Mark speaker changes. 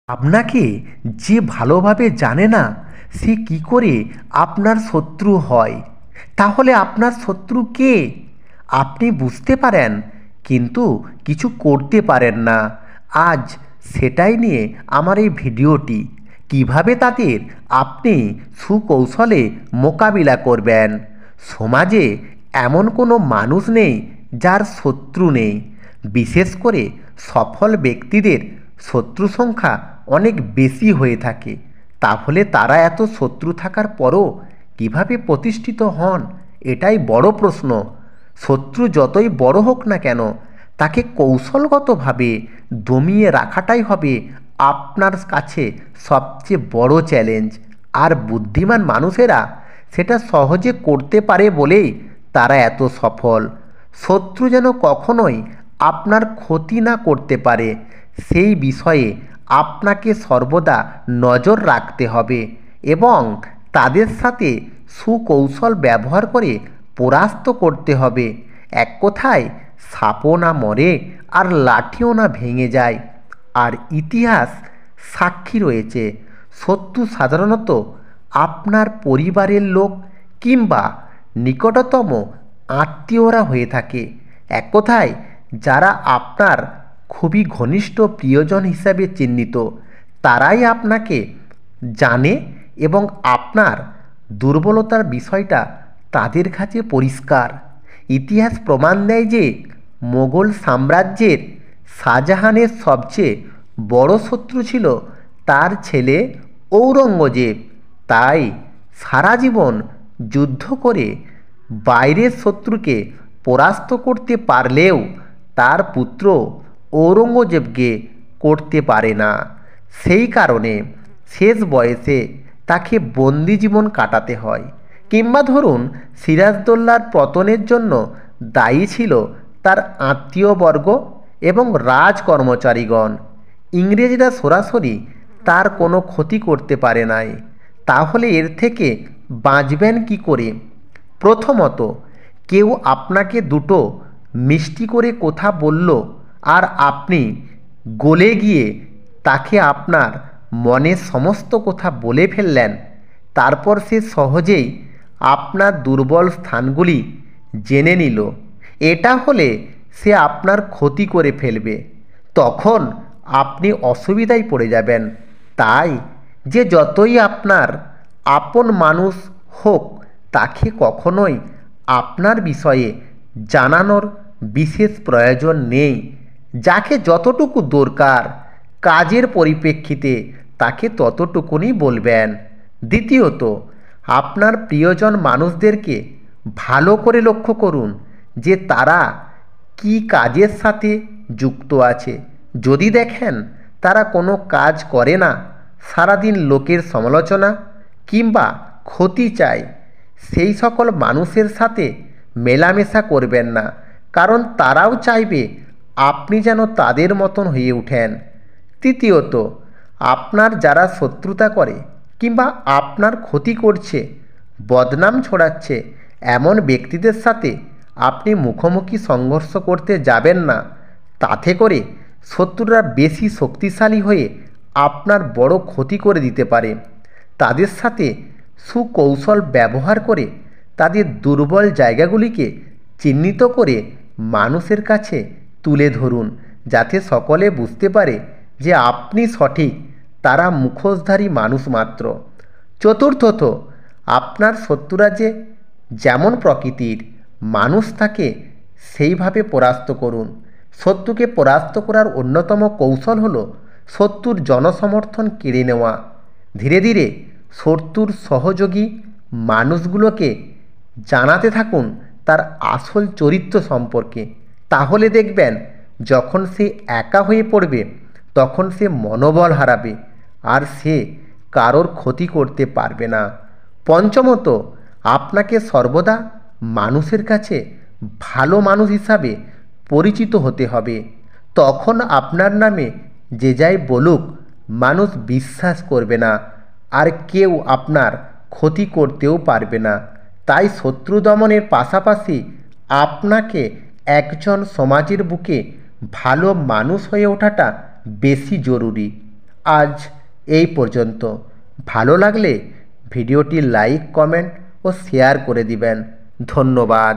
Speaker 1: আপনাকে যে ভালোভাবে জানে না সে কি করে আপনার শত্রু হয়? তাহলে আপনার শত্রু কে? আপনি বুঝতে পারেন কিন্তু কিছু করতে পারেন না। আজ সেটাই নিয়ে আমার এই ভিডিওটি। কিভাবে তাদের আপনি সুকৌশলে মোকাবিলা করবেন। সমাজে এমন কোনো মানুষ নেই যার শত্রু নেই। বিশেষ করে সফল ব্যক্তিদের শত্রু সংখ্যা অনেক বেশি হয়ে থাকে। তাহলে তারা এত শত্রু থাকার পরও কিভাবে প্রতিষ্ঠিত হন, এটাই বড় প্রশ্ন। শত্রু যতই বড় হোক না কেন, তাকে কৌশলগতভাবে দমিয়ে রাখাটাই হবে আপনার কাছে সবচেয়ে বড় চ্যালেঞ্জ। আর বুদ্ধিমান মানুষেরা সেটা সহজে করতে পারে বলেই তারা এত সফল। শত্রু যেন কখনোই আপনার ক্ষতি না করতে পারে সেই বিষয়ে আপনাকে সর্বদা নজর রাখতে হবে এবং তাদের সাথে সুকৌশল ব্যবহার করে পরাস্ত করতে হবে। এক কথায়, সাপও না মরে আর লাঠিও না ভেঙে যায়। আর ইতিহাস সাক্ষী রয়েছে, শত্রু সাধারণত আপনার পরিবারের লোক কিংবা নিকটতম আত্মীয়রা হয়ে থাকে। এক কথায়, যারা আপনার খুবই ঘনিষ্ঠ প্রিয়জন হিসাবে চিহ্নিত, তারাই আপনাকে জানে এবং আপনার দুর্বলতার বিষয়টা তাদের কাছে পরিষ্কার। ইতিহাস প্রমাণ দেয় যে মোগল সাম্রাজ্যের শাহজাহানের সবচেয়ে বড় শত্রু ছিল তার ছেলে ঔরঙ্গজেব। তাই সারা জীবন যুদ্ধ করে বাইরের শত্রুকে পরাস্ত করতে পারলেও তার পুত্র ঔরঙ্গজেবকে করতে পারে না। সেই কারণে শেষ বয়সে তাকে বন্দি জীবন কাটাতে হয়। কিংবা ধরুন, সিরাজদৌল্লার পতনের জন্য দায়ী ছিল তার আত্মীয়বর্গ এবং রাজকর্মচারীগণ। ইংরেজরা সরাসরি তার কোনো ক্ষতি করতে পারে নাই। তাহলে এর থেকে বাঁচবেন কি করে? প্রথমত, কেউ আপনাকে দুটো মিষ্টি করে কথা বলল আর আপনি গলে গিয়ে তাকে আপনার মনের সমস্ত কথা বলে ফেললেন। তারপর সে সহজেই আপনার দুর্বল স্থানগুলি জেনে নিল। এটা হলে সে আপনার ক্ষতি করে ফেলবে। তখন আপনি অসুবিধায় পড়ে যাবেন। তাই যে যতই আপনার আপন মানুষ হোক, তাকে কখনোই আপনার বিষয়ে জানানোর বিশেষ প্রয়োজন নেই। যাকে যতটুকু দরকার কাজের পরিপ্রেক্ষিতে তাকে ততটুকুনি বলবেন। দ্বিতীয়ত, আপনার প্রিয়জন মানুষদেরকে ভালো করে লক্ষ্য করুন যে তারা কি কাজের সাথে যুক্ত আছে। যদি দেখেন তারা কোনো কাজ করে না, সারাদিন লোকের সমালোচনা কিংবা ক্ষতি চায়, সেই সকল মানুষের সাথে মেলামেশা করবেন না। কারণ তারাও চাইবে আপনি যেন তাদের মতন হয়ে ওঠেন। তৃতীয়ত, আপনার যারা শত্রুতা করে কিংবা আপনার ক্ষতি করছে, বদনাম ছড়াচ্ছে, এমন ব্যক্তিদের সাথে আপনি মুখোমুখি সংঘর্ষ করতে যাবেন না। তাতে করে শত্রুরা বেশি শক্তিশালী হয়ে আপনার বড় ক্ষতি করে দিতে পারে। তাদের সাথে সুকৌশল ব্যবহার করে তাদের দুর্বল জায়গাগুলিকে চিহ্নিত করে মানুষের কাছে তুলে ধরুন, যাতে সকলে বুঝতে পারে যে আপনি সঠিক, তারা মুখোশধারী মানুষ মাত্র। চতুর্থত, আপনার শত্রুরা যে যেমন প্রকৃতির মানুষ তাকে সেইভাবে পরাস্ত করুন। শত্রুকে পরাস্ত করার অন্যতম কৌশল হলো শত্রুর জনসমর্থন কেড়ে নেওয়া। ধীরে ধীরে শত্রুর সহযোগী মানুষগুলোকে জানাতে থাকুন তার আসল চরিত্র সম্পর্কে। তাহলে দেখবেন যখন সে একা হয়ে পড়বে, তখন সে মনোবল হারাবে আর সে কারোর ক্ষতি করতে পারবে না। পঞ্চমত, আপনাকে সর্বদা মানুষের কাছে ভালো মানুষ হিসাবে পরিচিত হতে হবে। তখন আপনার নামে যে যাই বলুক, মানুষ বিশ্বাস করবে না আর কেউ আপনার ক্ষতি করতেও পারবে না। তাই শত্রু দমনের পাশাপাশি আপনাকে একজন সমাজের বুকে ভালো মানুষ হয়ে ওঠাটা বেশি জরুরি। আজ এই পর্যন্ত। ভালো লাগলে ভিডিওটি লাইক, কমেন্ট ও শেয়ার করে দিবেন। ধন্যবাদ।